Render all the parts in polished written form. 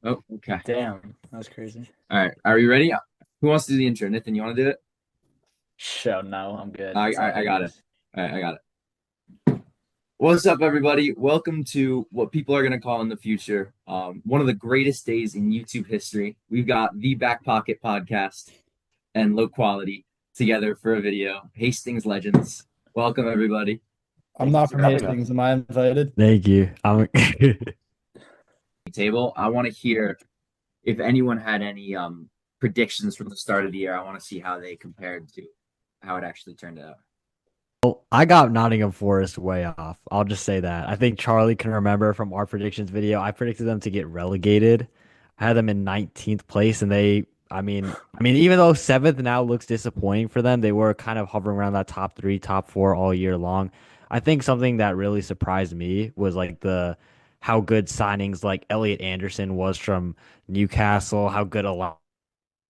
Oh, okay. Damn, that was crazy. All right. Are you ready? Who wants to do the intro? Nathan, you want to do it? Show, no, I'm good. I, It's all I, I got it. yours. All right, I got it. What's up, everybody? Welcome to what people are going to call in the future one of the greatest days in YouTube history. We've got the Back Pocket Podcast and Low Quality together for a video. Hastings Legends. Welcome, everybody. I'm Thank you not for from having us. Hastings. Am I invited? Thank you. Table. I want to hear if anyone had any predictions from the start of the year. I want to see how they compared to how it actually turned out. I got Nottingham Forest way off. I'll just say that. I think Charlie can remember from our predictions video. I predicted them to get relegated. I had them in 19th place, and I mean, even though seventh now looks disappointing for them, they were kind of hovering around that top three, top four all year long. I think something that really surprised me was like the how good signings like Elliot Anderson was from Newcastle, how good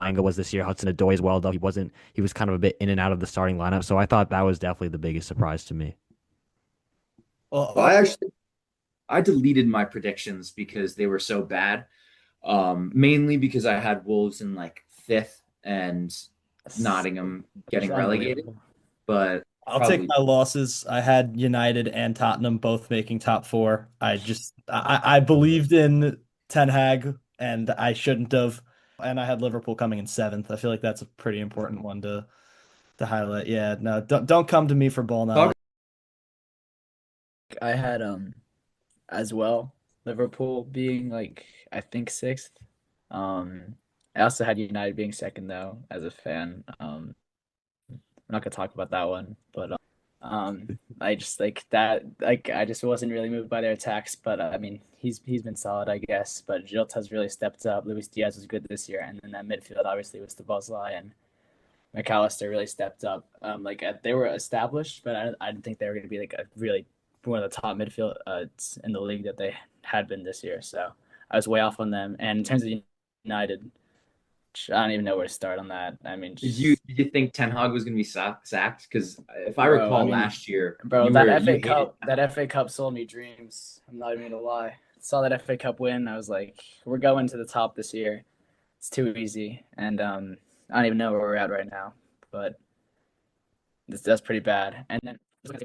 Anga was this year. Hudson-Odoi as well, though he was kind of a bit in and out of the starting lineup. So I thought that was definitely the biggest surprise to me. Well, Well, I deleted my predictions because they were so bad. Mainly because I had Wolves in like fifth and It's, Nottingham it's getting relegated, unbelievable. but I'll take probably my losses. I had United and Tottenham both making top four. I believed in Ten Hag and I shouldn't have. And I had Liverpool coming in seventh. I feel like that's a pretty important one to highlight. Yeah, no, don't come to me for ball talk. knowledge. I had as well Liverpool being like I think sixth. I also had United being second though as a fan. I'm not gonna talk about that one, but I just like that. Like I just wasn't really moved by their attacks, but I mean he's been solid, I guess. But Jilta's really stepped up. Luis Diaz was good this year, and then that midfield obviously was the Bosley and McAllister really stepped up. They were established, but I didn't think they were going to be like a really one of the top midfield in the league that they had been this year. So I was way off on them. And in terms of United, I don't even know where to start on that. I mean, Did you think Ten Hag was going to be sacked? Because if I bro. I recall mean, last year, bro, you that were you FA hated. Cup, that FA Cup sold me dreams. I'm not even gonna lie. Saw that FA Cup win. I was like, we're going to the top this year. It's too easy, and I don't even know where we're at right now. But that's pretty bad. And then I think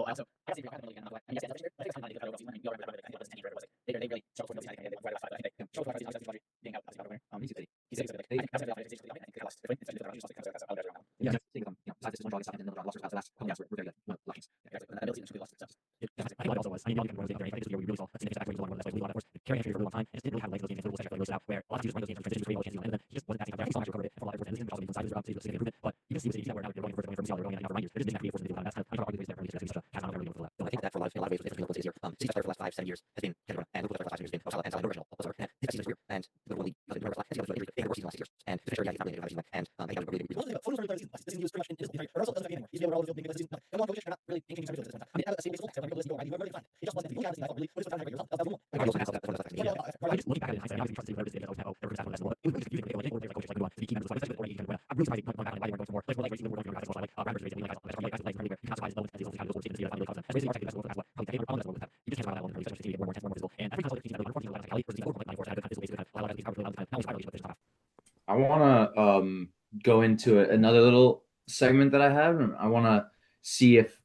what also was, I mean, the other game I think this year we really saw a significant factor. He was one of the like, carrying for a really long time, and just didn't really have legs those games until the goes out, where a lot of teams running those games transition was really well, and then he just wasn't passing up there. I think he still actually recovered it for a lot of efforts, and this is also making sizes up to significant improvement. But you can see where now they're going for Musiala, they're going for Rangers. They're just making that create force. That's kind of arguably the reason that he's such a has not really going for the left. So I think that for a lot of ways, it's Liverpool's easier. City's player for the last 5-7 years has been Kevin and Liverpool for the last 5 years has been Salah and Salah original. Also, his season's career and Liverpool league because Liverpool has they had the worst season last 6 years. And to be fair, yeah, he's not really a season and he got a really good season. This season he was pretty much in his league. But also doesn't have anymore. He's been all over the field because season. No one not really changing something this time. I mean, the same baseball. He was really fine. He just wasn't the guy that really was really yourself. That's more. I also have that for the I just looking back at it, I obviously trusted whoever this is. I was now ever that's what it was confusing. They were coaches like the key members like or I'm really surprised not back and going for more. Like they were going for like Rangers basically like guys like really you can't surprise those as those guys this year finally comes. That's basically our second best goal for probably that's what that. You just can't survive that one. You just more intense, more visible. And every time like the 14 like Ali was the over like 94 had kind of basically a lot of these powerful now we spiral but there's not. I want to go into another little segment that I have, and I want to see if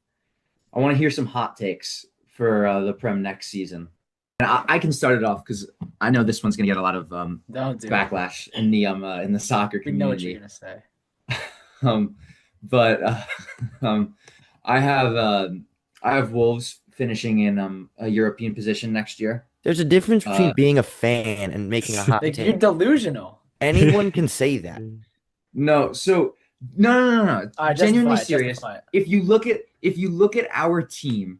I want to hear some hot takes for the Prem next season. And I can start it off because I know this one's going to get a lot of don't do it. backlash in the soccer We know what you're community. gonna say. Um, but um, I have uh, I have Wolves finishing in a European position next year. There's a difference between Uh, being a fan and making a hot Like you're take. delusional. Anyone can say that. no, so no. All right, Genuinely justify it. serious. Justify it. If you look at our team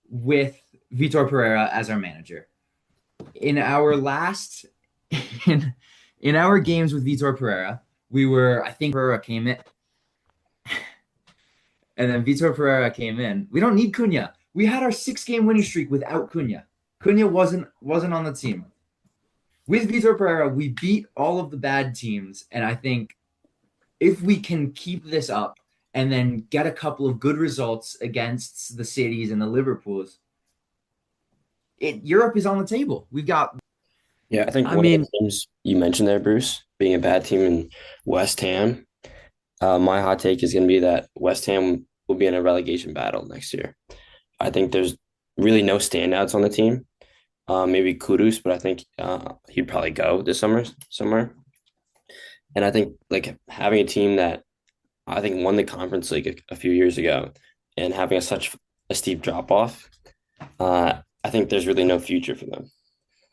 with Vitor Pereira as our manager, in our last in in our games with Vitor Pereira, I think Pereira came in, and then Vitor Pereira came in. We don't need Cunha. We had our 6 game winning streak without Cunha. Cunha wasn't on the team. With Vitor Pereira, we beat all of the bad teams, and I think if we can keep this up and then get a couple of good results against the cities and the Liverpools, Europe is on the table. We've got Yeah, I think I one of the mean, teams you mentioned there, Bruce, being a bad team in West Ham, my hot take is going to be that West Ham will be in a relegation battle next year. I think there's really no standouts on the team. Maybe Kudus, but I think he'd probably go this summer somewhere. And I think like having a team that I think won the conference league a few years ago and having such a steep drop off, I think there's really no future for them.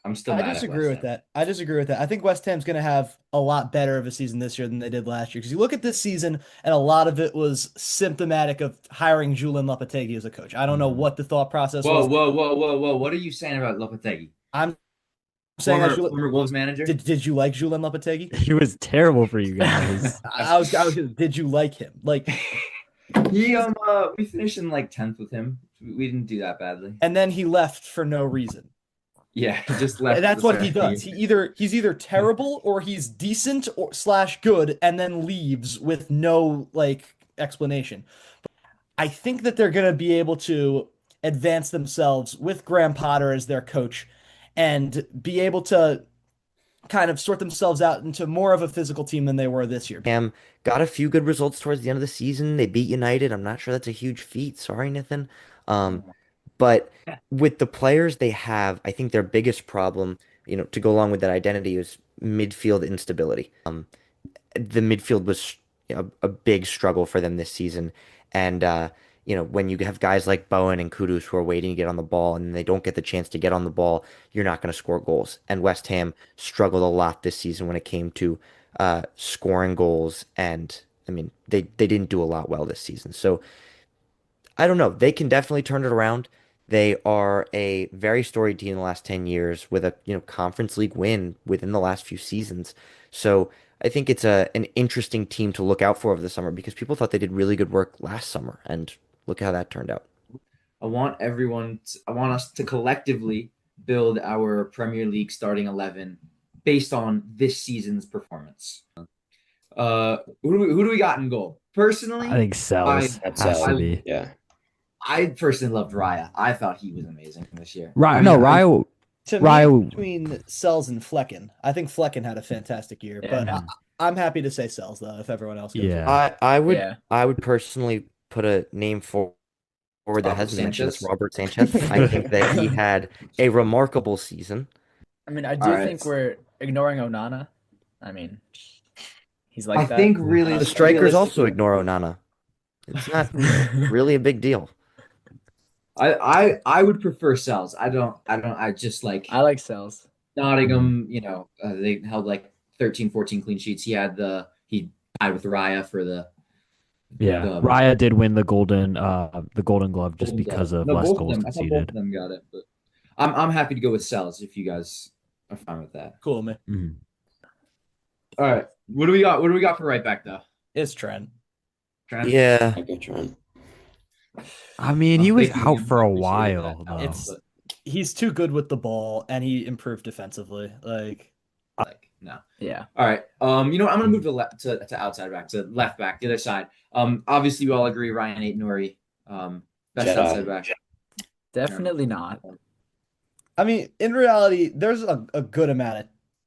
I'm still I mad at disagree West with Ham. that. I disagree with that. I think West Ham's going to have a lot better of a season this year than they did last year. Because you look at this season, and a lot of it was symptomatic of hiring Julian Lopetegui as a coach. I don't know what the thought process Whoa, was. whoa, whoa, whoa, whoa! What are you saying about Lopetegui? I'm saying that Former Wolves manager. did you like Julian Lopetegui? he was terrible for you guys. Did you like him? Like, We finished in like 10th with him. We didn't do that badly. and then he left for no reason. Yeah, he just left. And that's the what he second does. year. He's either terrible or he's decent or slash good, and then leaves with no like explanation. I think that they're going to be able to advance themselves with Graham Potter as their coach and be able to kind of sort themselves out into more of a physical team than they were this year. Got a few good results towards the end of the season. They beat United. I'm not sure that's a huge feat. Sorry, Nathan. Um, but with the players they have, I think their biggest problem, to go along with that identity is midfield instability. The midfield was a big struggle for them this season. And when you have guys like Bowen and Kudus who are waiting to get on the ball and they don't get the chance to get on the ball, you're not going to score goals. And West Ham struggled a lot this season when it came to scoring goals. And I mean, they didn't do a lot well this season. So I don't know. They can definitely turn it around. They are a very storied team in the last 10 years with a, Conference League win within the last few seasons. So I think it's an interesting team to look out for over the summer because people thought they did really good work last summer, and look how that turned out. I want us to collectively build our Premier League starting 11 based on this season's performance. Who do we got in goal? Personally, I think Sells That's has to be. yeah. I personally loved Raya. I thought he was amazing this year. Right? I mean, No, Ryo. To Ryo. me, between Sells and Flecken, I think Flecken had a fantastic year, but Yeah. I'm happy to say Sells though, if everyone else goes. Yeah. I would personally put a name forward that Robert hasn't mentioned. It's Sanchez? Robert Sanchez. I think that he had a remarkable season. I mean, I do All right. think we're ignoring Onana. I mean, he's like I that. think really The strikers also realistically- ignore Onana. It's not really a big deal. I would prefer Cells. I just like I like Sells. Nottingham, they held like 13, 14 clean sheets. He tied with Raya for the Yeah. Raya did win the Golden Glove just because of less goals I thought both conceded. of them got it, but I'm happy to go with Cells if you guys are fine with that. Cool, man. Mhm. All right. What do we got? What do we got for right back though? It's Trent. Trent? Yeah. I get Trent. I mean, he was Thank you out again. for a Appreciate while, that. though. It's he's too good with the ball, and he improved defensively. Like, No. Yeah. All right. I'm gonna move to outside back, to left back, the other side. Obviously we all agree Ryan Aït-Nouri, best Jedi. outside back. Definitely not. I mean, in reality, there's a good amount of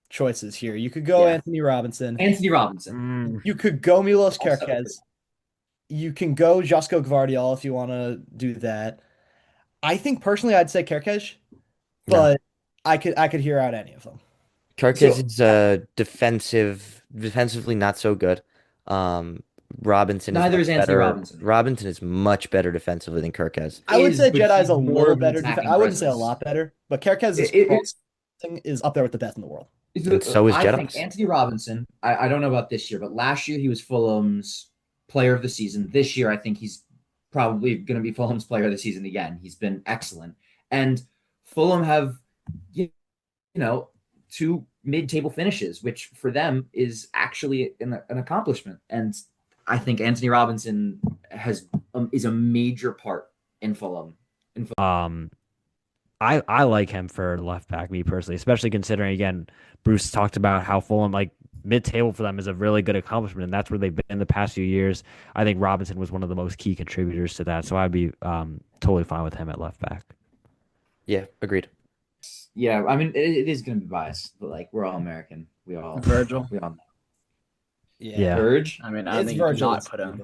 choices here. You could go Yeah. Anthony Robinson. Anthony Robinson. Mm, You could go Milos I'll settle for Kerkez. You can go Josko Gvardiol if you want to do that. I think personally, I'd say Kerkez, but I could hear out any of them. Kirkes So- is defensively not so good. Robinson is Neither much is Anthony better. Robinson. Robinson is much better defensively than Kirkes. I would say but Jedi's he's a more little of an better. attacking I wouldn't say a presence. lot better, but Kerkez's It's crossing is up there with the best in the world. And so is I Jedi's. think Anthony Robinson, I don't know about this year, but last year he was Fulham's player of the season. This year, I think he's probably going to be Fulham's player of the season again. He's been excellent. And Fulham have, two mid-table finishes, which for them is actually an accomplishment. And I think Anthony Robinson is a major part in Fulham. I like him for left back, me personally, especially considering, again, Bruce talked about how Fulham, like, mid-table for them is a really good accomplishment, and that's where they've been in the past few years. I think Robinson was one of the most key contributors to that, so I'd be totally fine with him at left back. Yeah, agreed. Yeah, I mean it is going to be biased, but like we're all American. Virgil. We all know. Yeah. Verge. I mean, I don't It's think you could Virgil. not put him.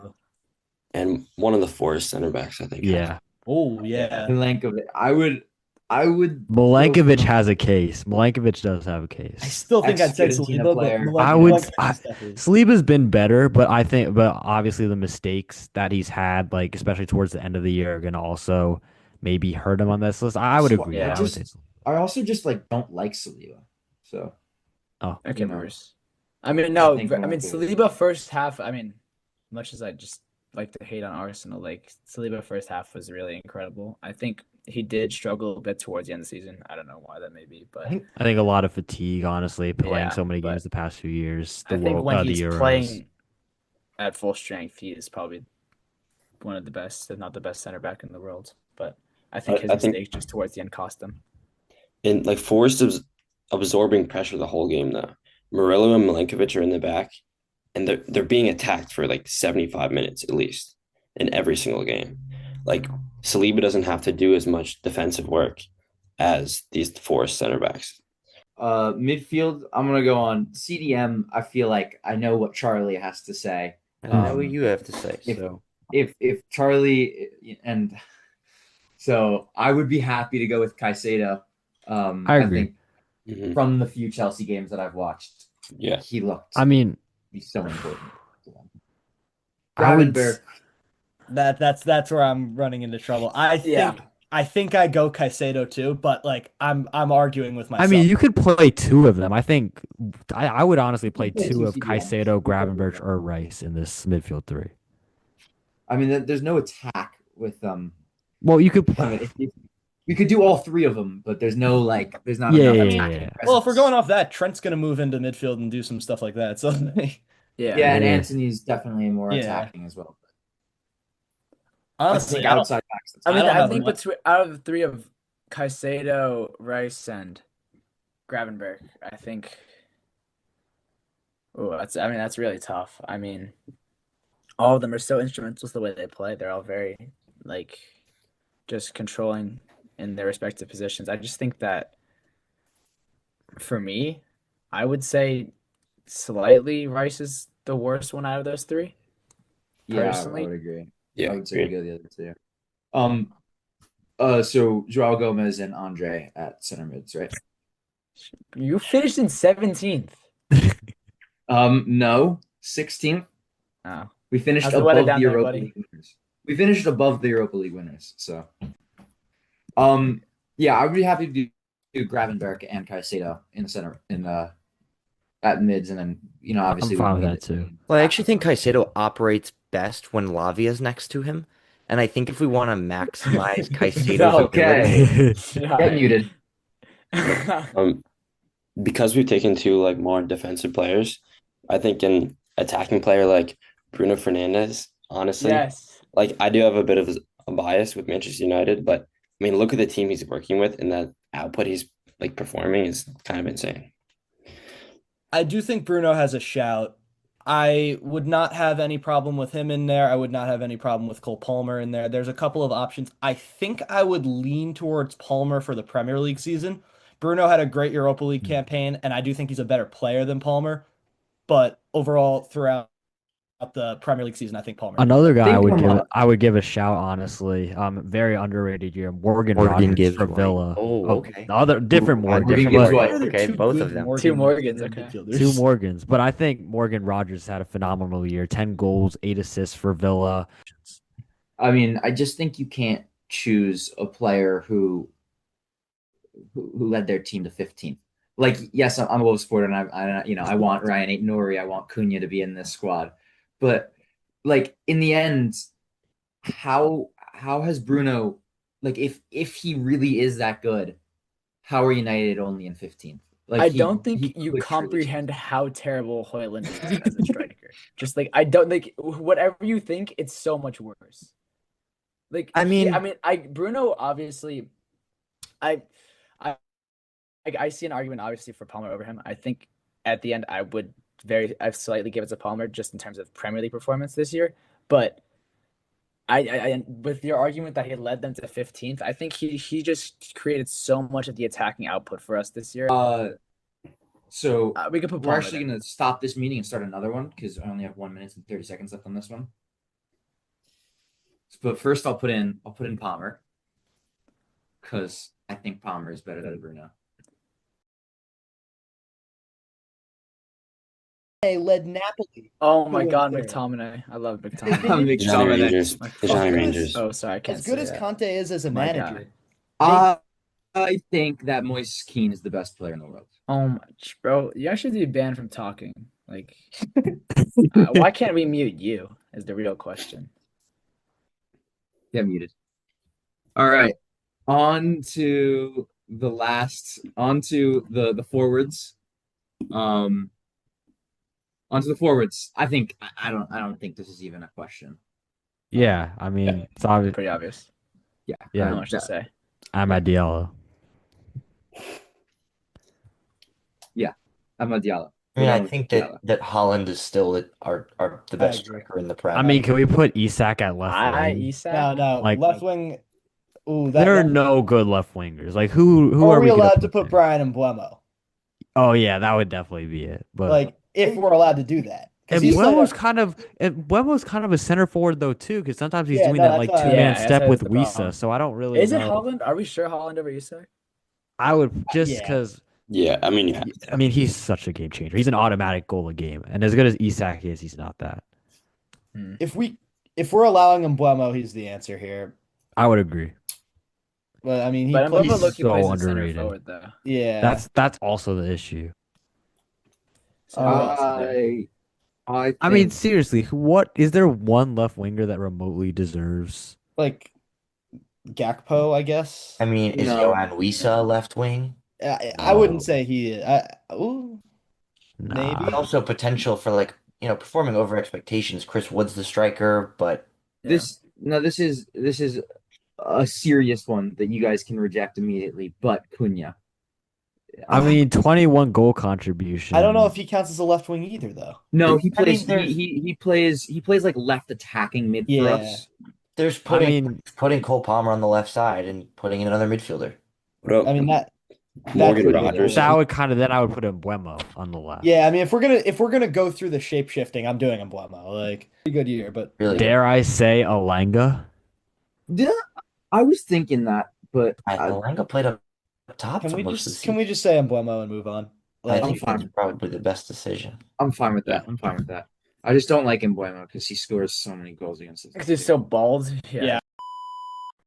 And one of the Forest center backs, I think. Yeah. Oh, yeah. Milankovic. I would go Milankovic from has a case. Milankovic does have a I case. still think I'd say ex-Fiorentina Saliba, but player. I Milenkovic would. is definitely. Saliba's been better, but but obviously the mistakes that he's had, like especially towards the end of the year, are gonna also maybe hurt him on this list. I would So agree. Yeah. I would say Saliba. I also just like don't like Saliba. So Oh, Okay, you know, Bruce. I mean, I no. think I mean, Milankovic. Saliba first half. I mean, much as I just like to hate on Arsenal, like Saliba first half was really incredible. I think he did struggle a bit towards the end of the season. I don't know why that may be, but I think a lot of fatigue, honestly, playing yeah. so many games But the past few years. I think when The he's Euros. playing at full strength, he is probably one of the best, if not the best center back in the world. But I think his I think mistakes just towards the end cost him. in like Forest is absorbing pressure the whole game though. Murillo and Milenkovic are in the back, and they're being attacked for like 75 minutes at least in every single game. Like Saliba doesn't have to do as much defensive work as these Forest center backs. Midfield. I'm gonna go on CDM. I feel like I know what Charlie has to say. I know what you have to say. if So if Charlie and so I would be happy to go with Caicedo. I agree. think Mhm. from the few Chelsea games that I've watched, Yeah. he looked I mean, he's so important to them. I would. Gravenberch. That's where I'm running into trouble. Yeah. I think I go Caicedo too, but like I'm arguing with I myself. mean, you could play two of them. I think I would honestly play play two two of CDMs. Caicedo, Gravenberch, or Rice in this midfield three. I mean, there's no attack with Well, you could. I mean, we could do all three of them, but there's no like there's not Yeah, enough yeah, attacking yeah. Well, if we're presence. going off that, Trent's gonna move into midfield and do some stuff like that. So Yeah. Yeah, and Yeah. Anthony's definitely more Yeah. attacking as well. honestly, I think I don't. outside backs. I mean, don't I have think much- between out of the three of Caicedo, Rice, and Gravenberch, I think. Oh, that's really tough. I mean, all of them are so instrumental to the way they play. They're all very like just controlling in their respective positions. I just think that for me, I would say slightly Rice is the worst one out of those three. Yeah, I Personally? would agree. Yeah. I would say we go the other two. So Joao Gomez and Andre at center mids, right? You finished in 17th. No, 16th. Oh. We finished How's the weather above down the there, Europa buddy? League winners. We finished above the Europa League winners. So, yeah, I would be happy to do Gravenberch and Caicedo in the center at mids, and then obviously I'm fine we with need that too. Well, I actually think Caicedo operates best when Lavia's next to him. And I think if we want to maximize Caicedo's Okay. ability, Get muted. Because we've taken two like more defensive players, I think an attacking player like Bruno Fernandes, honestly, Yes. like I do have a bit of a bias with Manchester United, but I mean, look at the team he's working with and the output he's like performing is kind of insane. I do think Bruno has a shout. I would not have any problem with him in there. I would not have any problem with Cole Palmer in there. There's a couple of options. I think I would lean towards Palmer for the Premier League season. Bruno had a great Europa League campaign, and I do think he's a better player than Palmer. But overall, throughout the Premier League season, I think Palmer. Another guy Think I would give a shout, honestly. Very underrated year. Morgan Morgan Rogers gives for White. Villa. Oh, okay. The other different Morgan. Morgan Different gives Morgan. White. Okay, both of them. Two Morgans, okay. Two Morgans, but I think Morgan Rogers had a phenomenal year. 10 goals, 8 assists for Villa. I mean, I just think you can't choose a player who led their team to 15th. Like, yes, I'm a Wolves supporter, and I want Ryan Aït-Nouri, I want Cunha to be in this squad, but like in the end, how has Bruno, like if he really is that good, how are United only in 15th? Like I he- don't he think you could comprehend how terrible Højlund is as a striker. Just like I don't think whatever you think, it's so much worse. Like I mean- Bruno obviously, I see an argument obviously for Palmer over him. I think at the end I slightly give it to Palmer just in terms of Premier League performance this year, but With your argument that he led them to 15th, I think he just created so much of the attacking output for us this year. So We could put we're Palmer actually there. going to stop this meeting and start another one because I only have 1 minute and 30 seconds left on this one. But first, I'll put in Palmer because I think Palmer is better than Bruno. They led Napoli. Oh my Who God, wins there? McTominay! I love Is McTominay. he- The Johnny McTominay. Rangers. My The Johnny fuck. Rangers. Oh, sorry, I can't As good say as that. Conte is as a My manager, I think that Moise Keane is the best player in the world. Oh my, bro, you actually be banned from talking. Like, why can't we mute you? Is the real question. Get muted. All right. On to the forwards. Onto the forwards. I don't think this is even a question. Yeah, I mean, it's obvious. Pretty obvious. Yeah. Yeah. Not much to say. I'm at Diallo. Amad Diallo. I mean, We're I going with think Diallo. that Holland is still the best agree. striker in the Prem. I mean, can we put Isak at left wing? Isak? no, Like- left wing. Ooh, There are no good left wingers. Like who Are are we we gonna allowed to put there? Brian and Buemo? Oh yeah, that would definitely be it. But Like, if we're allowed to do that, and he's played Buemo's kind of a center forward though too, because sometimes he's Yeah, doing no, that that's like why- two-man Yeah, step that's with the problem. Wisa. So I don't really Is it know. Holland? Are we sure Holland over Isak? I would just Yeah. because Yeah, I mean, yeah. I mean he's such a game changer. He's an automatic goal a game, and as good as Isak is, he's not that. if we're allowing him Buemo, he's the answer here. I would agree. But I mean, he But plays. Mbemo Loki so plays in center underrated. forward though. Yeah, That's also the issue. So who else is there? I mean, seriously, what is there one left winger that remotely deserves? like Gakpo, I guess. I mean, is No. Johan Wisa a left wing? I wouldn't say he is. Nah. Maybe. Also potential for performing over expectations. Chris Wood's the striker, but this is a serious one that you guys can reject immediately, but Cunha. I mean, 21 goal contribution. I don't know if he counts as a left wing either, though. No, he I mean, plays there's- he plays like left attacking mid for Yeah. us. there's I mean, putting Cole Palmer on the left side and putting in another midfielder. What up? I mean that Morgan could be Rogers. the- that would kind of then I would put Mbeumo on the left. Yeah, I mean, if we're gonna go through the shape shifting, I'm doing Buemo. Like, pretty good year, but Really, Dare I say Alanga? Yeah, I was thinking that, but Alanga played up top can for we most of the just season. say Buemo and move on? I Like, think fine. that's probably the best decision. I'm fine with that. I'm fine with that. I just don't like Mbeumo because he scores so many goals against us. Because he's so bald. Yeah.